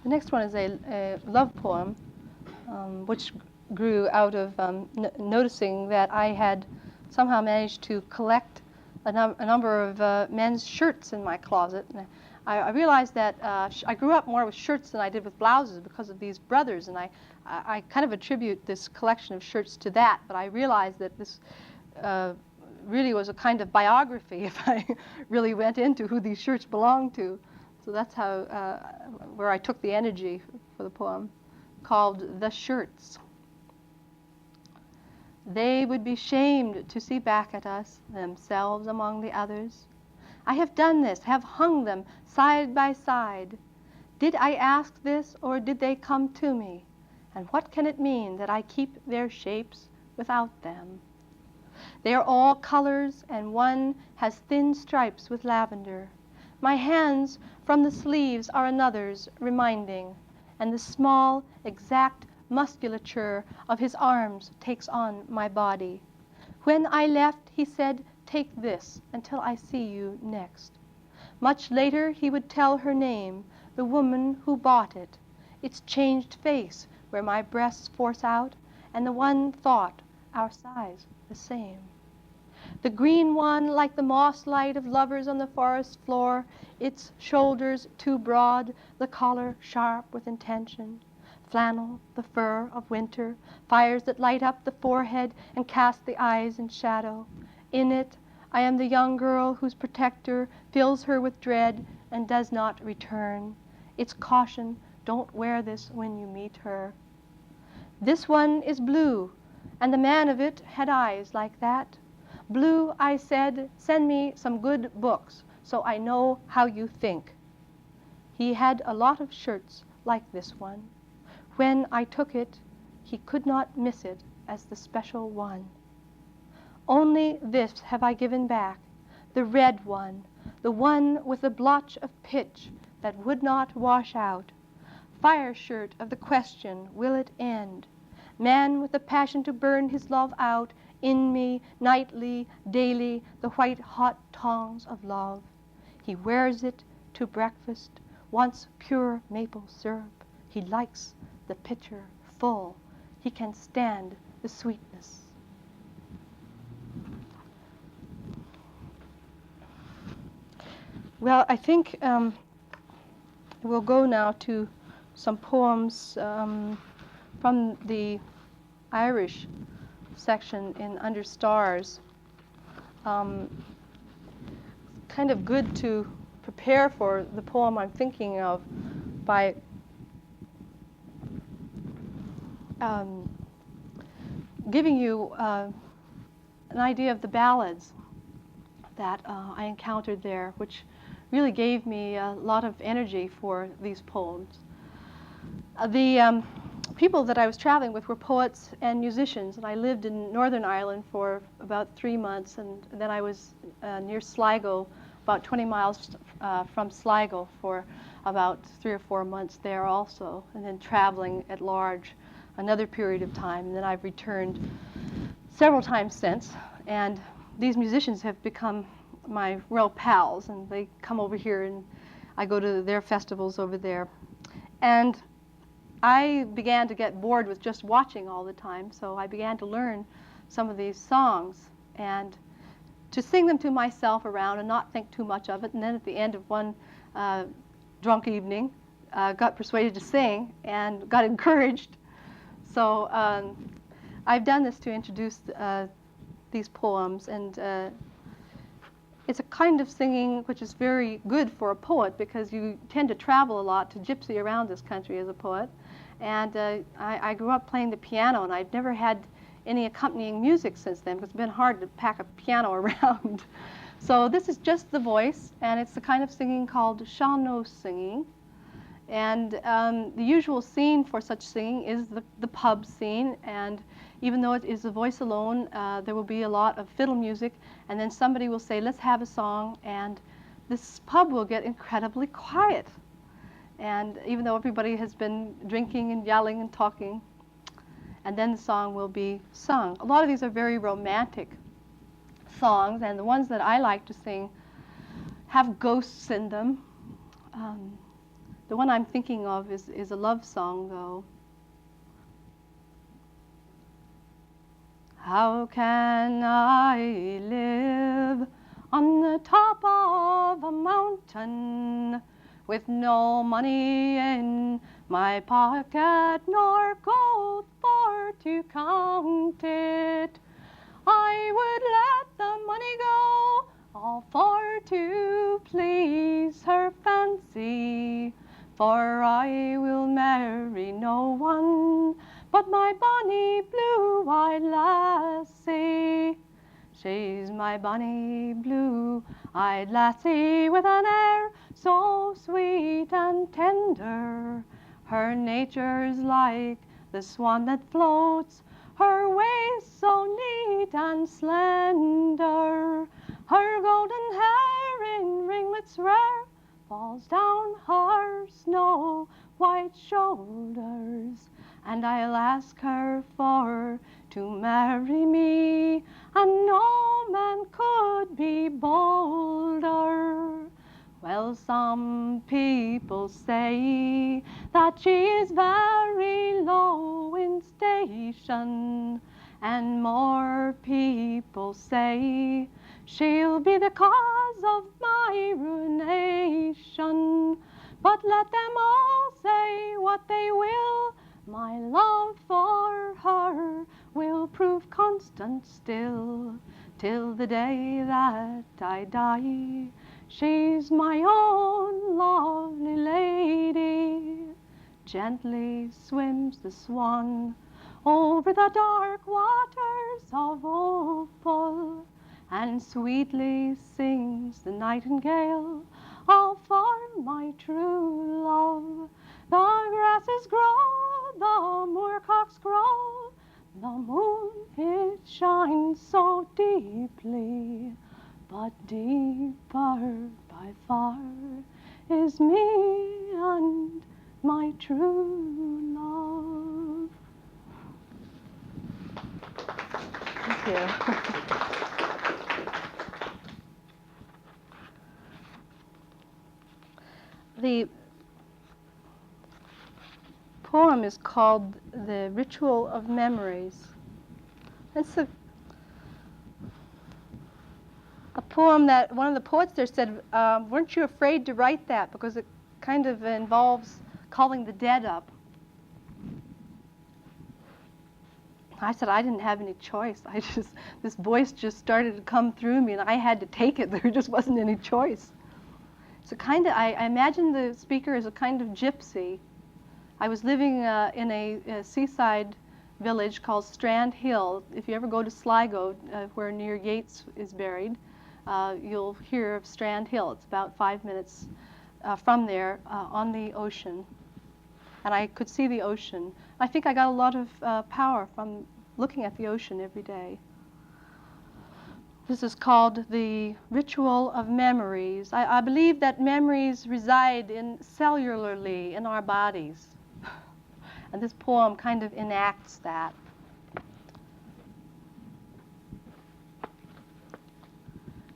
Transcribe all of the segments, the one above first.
The next one is a love poem, which grew out of noticing that I had somehow managed to collect a number of men's shirts in my closet. And I realized that I grew up more with shirts than I did with blouses because of these brothers, and I kind of attribute this collection of shirts to that, but I realized that this really was a kind of biography if I really went into who these shirts belonged to. So that's how, where I took the energy for the poem, called The Shirts. They would be shamed to see back at us, themselves among the others. I have done this, have hung them side by side. Did I ask this, or did they come to me? And what can it mean that I keep their shapes without them? They are all colors, and one has thin stripes with lavender. My hands from the sleeves are another's reminding, and the small, exact musculature of his arms takes on my body. When I left, he said, "Take this until I see you next." Much later, he would tell her name, the woman who bought it, its changed face where my breasts force out, and the one thought, our size the same. The green one like the moss light of lovers on the forest floor, its shoulders too broad, the collar sharp with intention. Flannel, the fur of winter, fires that light up the forehead and cast the eyes in shadow. In it, I am the young girl whose protector fills her with dread and does not return. Its caution, don't wear this when you meet her. This one is blue, and the man of it had eyes like that. Blue, I said, send me some good books so I know how you think. He had a lot of shirts like this one. When I took it, he could not miss it as the special one. Only this have I given back, the red one, the one with the blotch of pitch that would not wash out. Fire shirt of the question, will it end? Man with the passion to burn his love out, in me, nightly, daily, the white hot tongs of love. He wears it to breakfast, wants pure maple syrup. He likes the pitcher full. He can stand the sweetness. Well, I think we'll go now to some poems from the Irish section in Under Stars. Kind of good to prepare for the poem I'm thinking of by giving you an idea of the ballads that I encountered there, which really gave me a lot of energy for these poems. The people that I was traveling with were poets and musicians, and I lived in Northern Ireland for about 3 months, and then I was near Sligo, about 20 miles from Sligo, for about 3 or 4 months there also, and then traveling at large another period of time. And then I've returned several times since, and these musicians have become my real pals, and they come over here and I go to their festivals over there. And I began to get bored with just watching all the time, so I began to learn some of these songs and to sing them to myself around and not think too much of it. And then at the end of one drunk evening, got persuaded to sing and got encouraged. So I've done this to introduce these poems, and it's a kind of singing which is very good for a poet, because you tend to travel a lot, to gypsy around this country as a poet. And I grew up playing the piano, and I've never had any accompanying music since then, because it's been hard to pack a piano around. So this is just the voice, and it's the kind of singing called Sean-Nós singing. And the usual scene for such singing is the pub scene, and even though it is the voice alone, there will be a lot of fiddle music, and then somebody will say, let's have a song, and this pub will get incredibly quiet. And even though everybody has been drinking and yelling and talking, and then the song will be sung. A lot of these are very romantic songs, and the ones that I like to sing have ghosts in them. The one I'm thinking of is a love song, though. How can I live on the top of a mountain with no money in my pocket nor gold for to count it? I would let the money go all for to please her fancy, for I will marry no one but my bonny blue-eyed lassie. She's my bonny blue-eyed lassie with an air so sweet and tender. Her nature's like the swan that floats, her ways so neat and slender. Her golden hair in ringlets rare falls down her snow-white shoulders, and I'll ask her for to marry me, and no man could be bolder. Well, some people say that she is very low in station, and more people say she'll be the cause of my ruination. But let them all say what they will, my love for her will prove constant still, till the day that I die. She's my own lovely lady. Gently swims the swan over the dark waters of opal, and sweetly sings the nightingale, all for my true love. The grasses grow, the moorcocks grow, the moon it shines so deeply, but deeper by far is me and my true love. Thank you. The poem is called The Ritual of Memories. It's a poem that one of the poets there said, weren't you afraid to write that because it kind of involves calling the dead up? I said I didn't have any choice. This voice just started to come through me, and I had to take it. There just wasn't any choice. It's a kind of, I imagine the speaker is a kind of gypsy. I was living in a seaside village called Strand Hill. If you ever go to Sligo, where near Yeats is buried, you'll hear of Strand Hill. It's about 5 minutes from there on the ocean. And I could see the ocean. I think I got a lot of power from looking at the ocean every day. This is called The Ritual of Memories. I believe that memories reside cellularly in our bodies. And this poem kind of enacts that.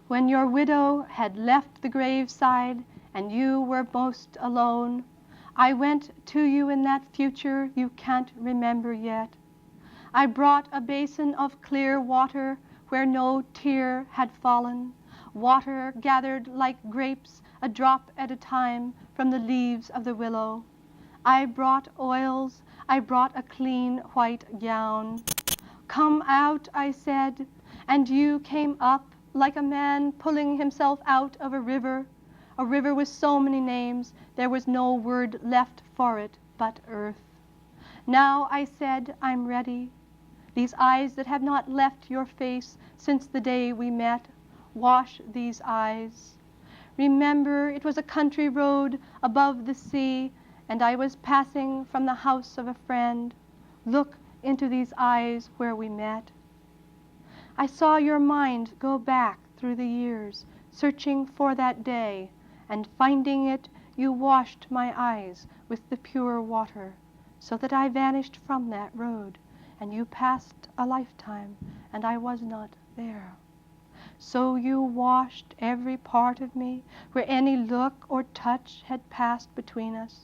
When your widow had left the graveside and you were most alone, I went to you in that future you can't remember yet. I brought a basin of clear water where no tear had fallen, water gathered like grapes, a drop at a time from the leaves of the willow. I brought oils, I brought a clean white gown. Come out, I said, and you came up like a man pulling himself out of a river with so many names, there was no word left for it but earth. Now, I said, I'm ready. These eyes that have not left your face since the day we met, wash these eyes. Remember, it was a country road above the sea, and I was passing from the house of a friend. Look into these eyes where we met. I saw your mind go back through the years, searching for that day, and finding it, you washed my eyes with the pure water, so that I vanished from that road, and you passed a lifetime, and I was not there. So you washed every part of me where any look or touch had passed between us.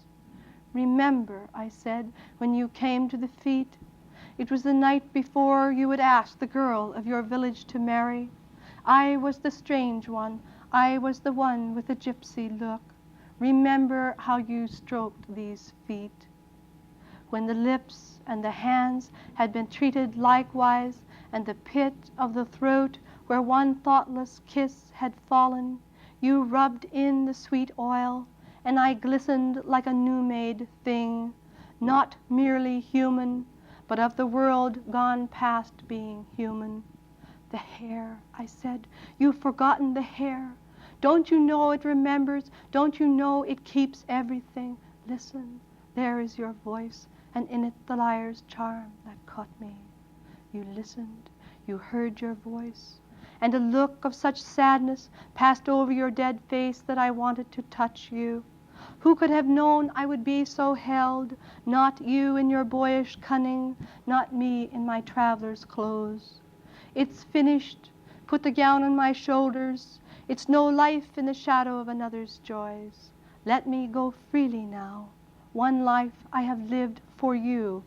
Remember, I said, when you came to the feet. It was the night before you had asked the girl of your village to marry. I was the strange one. I was the one with the gypsy look. Remember how you stroked these feet. When the lips and the hands had been treated likewise, and the pit of the throat where one thoughtless kiss had fallen, you rubbed in the sweet oil, and I glistened like a new-made thing, not merely human, but of the world gone past being human. The hair, I said, you've forgotten the hair. Don't you know it remembers? Don't you know it keeps everything? Listen, there is your voice, and in it the lyre's charm that caught me. You listened, you heard your voice, and a look of such sadness passed over your dead face that I wanted to touch you. Who could have known I would be so held? Not you in your boyish cunning, not me in my traveler's clothes. It's finished. Put the gown on my shoulders. It's no life in the shadow of another's joys. Let me go freely now. One life I have lived for you.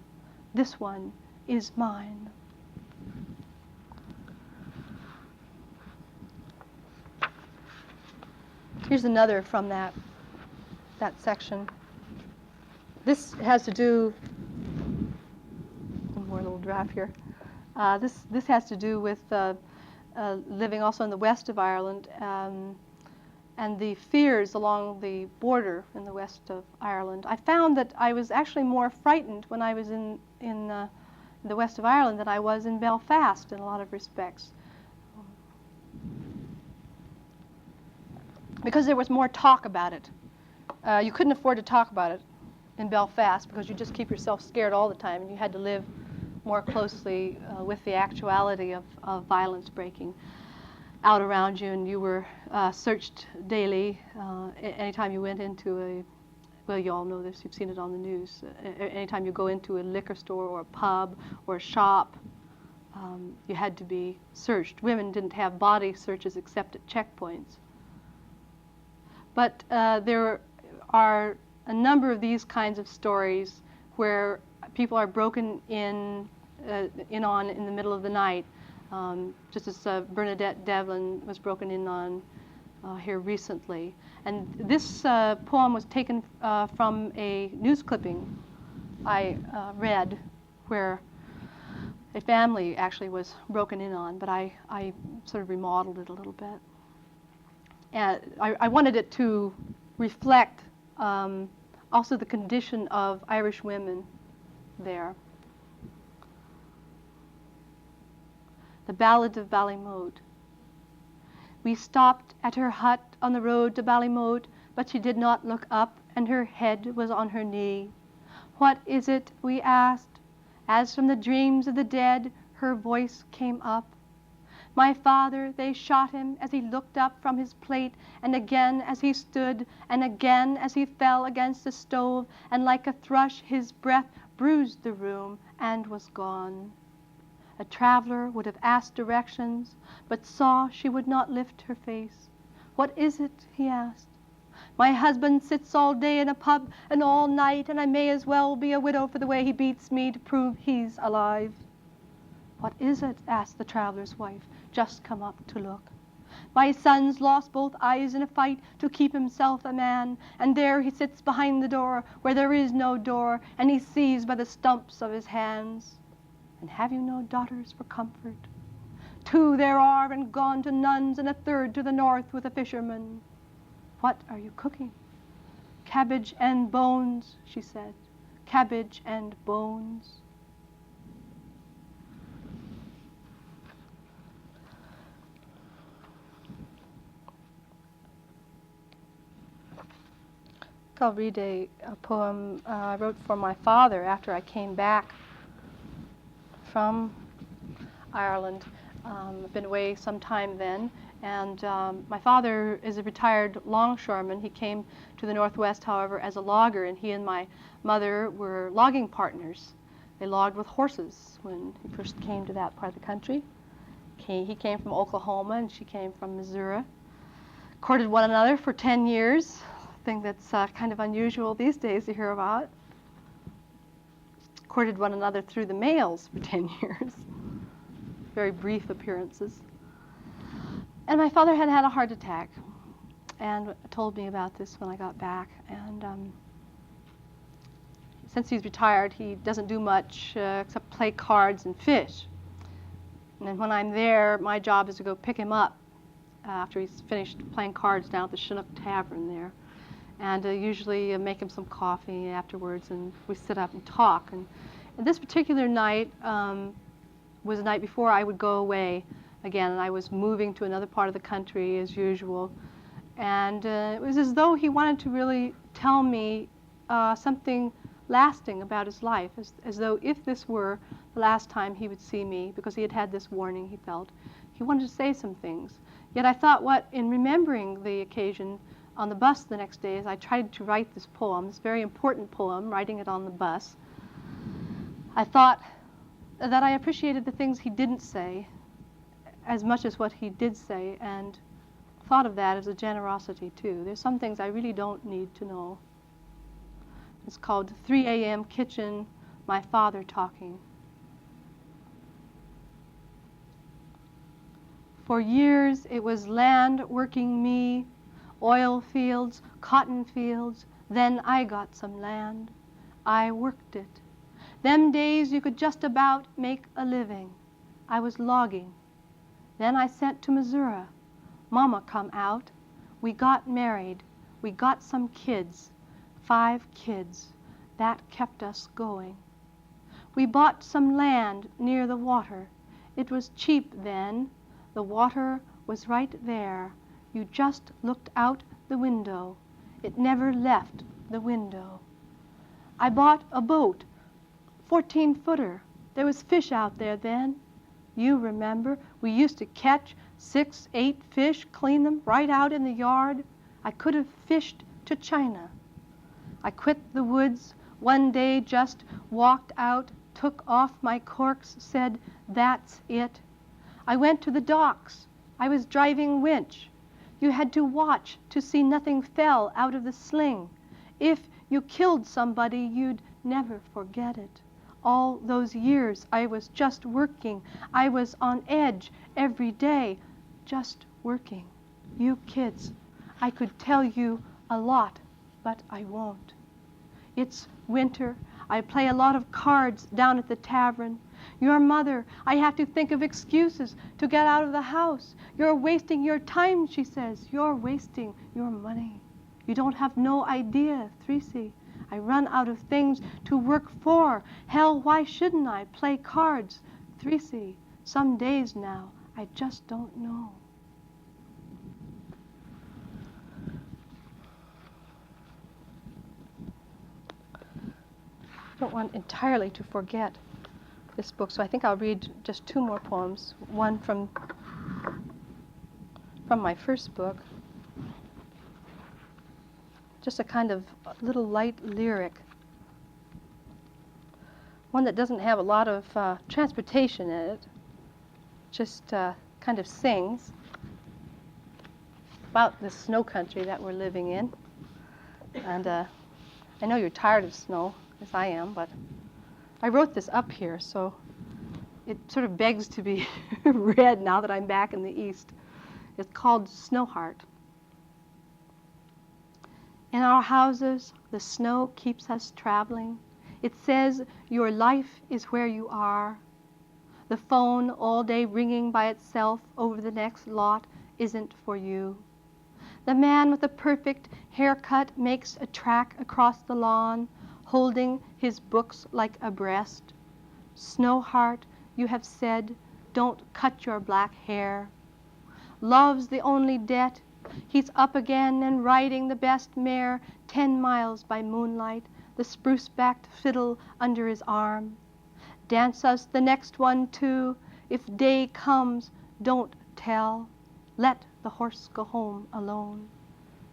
This one is mine. Here's another from that section. This has to do, one more little draft here. This has to do with living also in the west of Ireland and the fears along the border in the west of Ireland. I found that I was actually more frightened when I was in the west of Ireland than I was in Belfast in a lot of respects. Because there was more talk about it. You couldn't afford to talk about it in Belfast because you just keep yourself scared all the time, and you had to live more closely with the actuality of violence breaking out around you, and you were searched daily anytime you went into a, well, you all know this, you've seen it on the news, anytime you go into a liquor store or a pub or a shop, you had to be searched. Women didn't have body searches except at checkpoints. But there are a number of these kinds of stories where people are broken in on in the middle of the night, just as Bernadette Devlin was broken in on here recently. And this poem was taken from a news clipping I read where a family actually was broken in on, but I sort of remodeled it a little bit. And I wanted it to reflect also the condition of Irish women there. The Ballad of Ballymote. We stopped at her hut on the road to Ballymote, but she did not look up, and her head was on her knee. What is it? We asked. As from the dreams of the dead, her voice came up. My father, they shot him as he looked up from his plate, and again as he stood, and again as he fell against the stove, and like a thrush his breath bruised the room and was gone. A traveler would have asked directions, but saw she would not lift her face. What is it? He asked. My husband sits all day in a pub and all night, and I may as well be a widow for the way he beats me to prove he's alive. What is it? Asked the traveler's wife, just come up to look. My son's lost both eyes in a fight to keep himself a man, and there he sits behind the door where there is no door, and he sees by the stumps of his hands. And have you no daughters for comfort? 2 there are, and gone to nuns, and a 3rd to the north with a fisherman. What are you cooking? Cabbage and bones, she said. Cabbage and bones. I'll read a poem I wrote for my father after I came back from Ireland. I've been away some time then, and my father is a retired longshoreman. He came to the Northwest, however, as a logger, and he and my mother were logging partners. They logged with horses when he first came to that part of the country. He came from Oklahoma and she came from Missouri. Courted one another for 10 years, thing that's kind of unusual these days to hear about. Courted one another through the mails for 10 years. Very brief appearances. And my father had had a heart attack and told me about this when I got back. And since he's retired, he doesn't do much except play cards and fish. And then when I'm there, my job is to go pick him up after he's finished playing cards down at the Chinook Tavern there. And usually make him some coffee afterwards, and we sit up and talk. And this particular night was the night before I would go away again, and I was moving to another part of the country as usual. And it was as though he wanted to really tell me something lasting about his life, as though if this were the last time he would see me, because he had had this warning, he felt, he wanted to say some things. Yet I thought, what, in remembering the occasion on the bus the next day, as I tried to write this poem, this very important poem, writing it on the bus, I thought that I appreciated the things he didn't say as much as what he did say, and thought of that as a generosity too. There's some things I really don't need to know. It's called 3 a.m. Kitchen, My Father Talking. For years it was land working me, oil fields, cotton fields, then I got some land. I worked it. Them days you could just about make a living. I was logging. Then I sent to Missouri. Mama come out. We got married. We got some kids. 5 kids. That kept us going. We bought some land near the water. It was cheap then. The water was right there. You just looked out the window. It never left the window. I bought a boat, 14-footer. There was fish out there then. You remember, we used to catch 6, 8 fish, clean them right out in the yard. I could have fished to China. I quit the woods one day, just walked out, took off my corks, said, that's it. I went to the docks. I was driving winch. You had to watch to see nothing fell out of the sling. If you killed somebody, you'd never forget it. All those years I was just working. I was on edge every day, just working. You kids, I could tell you a lot, but I won't. It's winter. I play a lot of cards down at the tavern. Your mother, I have to think of excuses to get out of the house. You're wasting your time, she says. You're wasting your money. You don't have no idea, 3C. I run out of things to work for. Hell, why shouldn't I play cards? 3C. Some days now, I just don't know. I don't want entirely to forget this book, so I think I'll read just 2 more poems. One from my first book. Just a kind of little light lyric. One that doesn't have a lot of transportation in it. Just kind of sings about the snow country that we're living in. And I know you're tired of snow, as I am, but I wrote this up here, so it sort of begs to be read now that I'm back in the East. It's called Snow Heart. In our houses, the snow keeps us traveling. It says your life is where you are. The phone all day ringing by itself over the next lot isn't for you. The man with the perfect haircut makes a track across the lawn, holding his books like a breast. Snow Heart, you have said, don't cut your black hair. Love's the only debt. He's up again and riding the best mare 10 miles by moonlight, the spruce-backed fiddle under his arm. Dance us the next one too. If day comes, don't tell. Let the horse go home alone.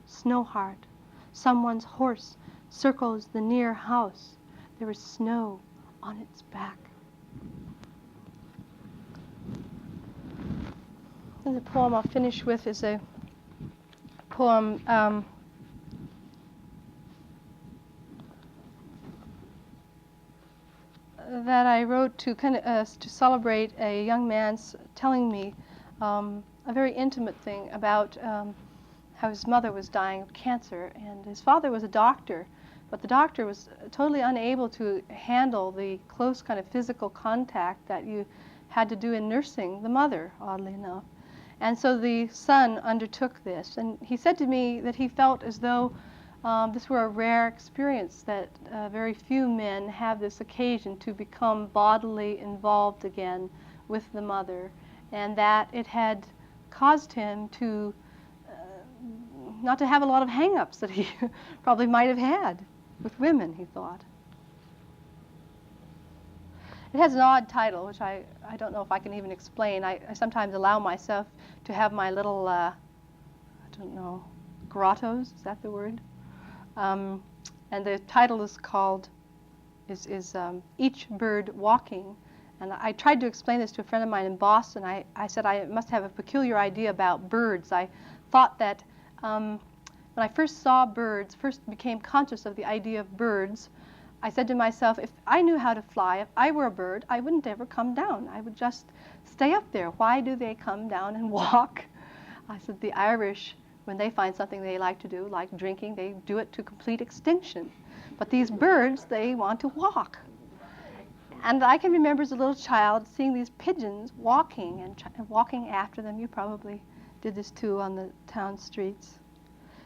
Snow Heart, someone's horse circles the near house. There is snow on its back. And the poem I'll finish with is a poem that I wrote to to celebrate a young man's telling me a very intimate thing about how his mother was dying of cancer, and his father was a doctor, but the doctor was totally unable to handle the close kind of physical contact that you had to do in nursing the mother, oddly enough. And so the son undertook this, and he said to me that he felt as though this were a rare experience, that very few men have this occasion to become bodily involved again with the mother, and that it had caused him to not to have a lot of hang-ups that he probably might have had with women, he thought. It has an odd title, which I don't know if I can even explain. I sometimes allow myself to have my little, I don't know, grottos, is that the word? And the title is called, Each Bird Walking. And I tried to explain this to a friend of mine in Boston. I said I must have a peculiar idea about birds. I thought that when I first saw birds, first became conscious of the idea of birds, I said to myself, if I knew how to fly, if I were a bird, I wouldn't ever come down. I would just stay up there. Why do they come down and walk? I said the Irish, when they find something they like to do, like drinking, they do it to complete extinction. But these birds, they want to walk. And I can remember as a little child seeing these pigeons walking and walking after them. You probably did this too on the town streets.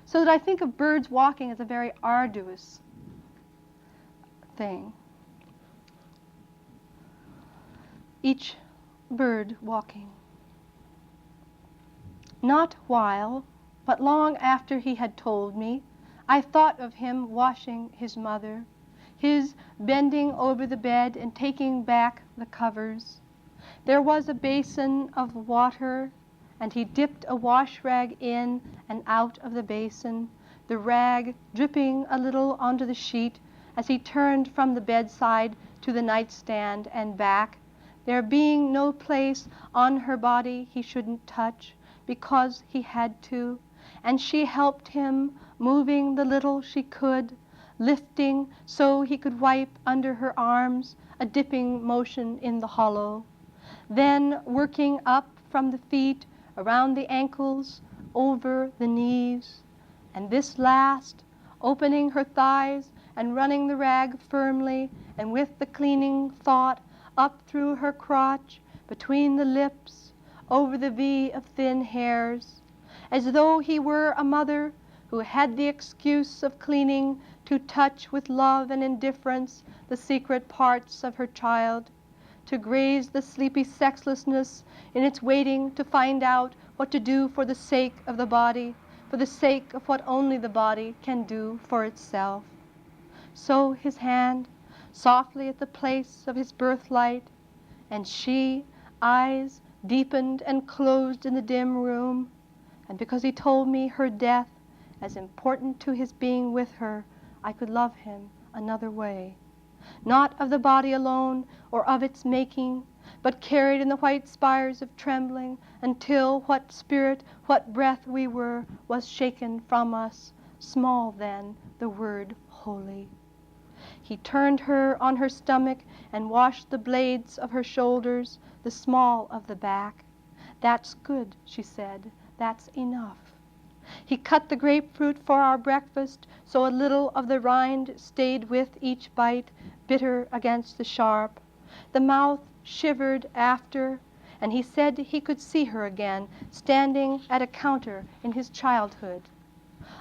So that I think of birds walking as a very arduous thing. Each bird walking. Not while, but long after he had told me, I thought of him washing his mother, his bending over the bed and taking back the covers. There was a basin of water, and he dipped a wash rag in and out of the basin, the rag dripping a little onto the sheet as he turned from the bedside to the nightstand and back, there being no place on her body he shouldn't touch because he had to, and she helped him, moving the little she could, lifting so he could wipe under her arms, a dipping motion in the hollow, then working up from the feet, around the ankles, over the knees, and this last, opening her thighs and running the rag firmly and with the cleaning thought up through her crotch, between the lips, over the V of thin hairs, as though he were a mother who had the excuse of cleaning to touch with love and indifference the secret parts of her child, to graze the sleepy sexlessness in its waiting to find out what to do for the sake of the body, for the sake of what only the body can do for itself. So his hand, softly at the place of his birthlight, and she, eyes deepened and closed in the dim room, and because he told me her death, as important to his being with her, I could love him another way. Not of the body alone, or of its making, but carried in the white spires of trembling, until what spirit, what breath we were, was shaken from us, small then, the word holy. He turned her on her stomach and washed the blades of her shoulders, the small of the back. That's good, she said, that's enough. He cut the grapefruit for our breakfast, so a little of the rind stayed with each bite, bitter against the sharp. The mouth shivered after, and he said he could see her again, standing at a counter in his childhood.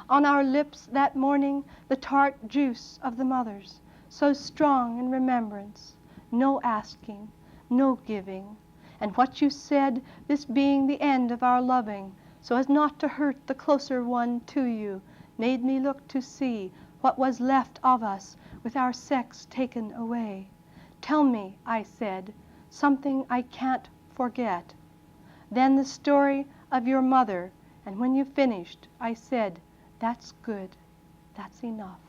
On our lips that morning, the tart juice of the mother's, so strong in remembrance, no asking, no giving, and what you said, this being the end of our loving, so as not to hurt the closer one to you, made me look to see what was left of us with our sex taken away. Tell me, I said, something I can't forget. Then the story of your mother, and when you finished, I said, that's good, that's enough.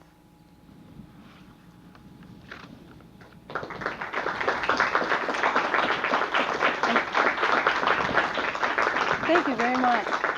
Thank you. very much.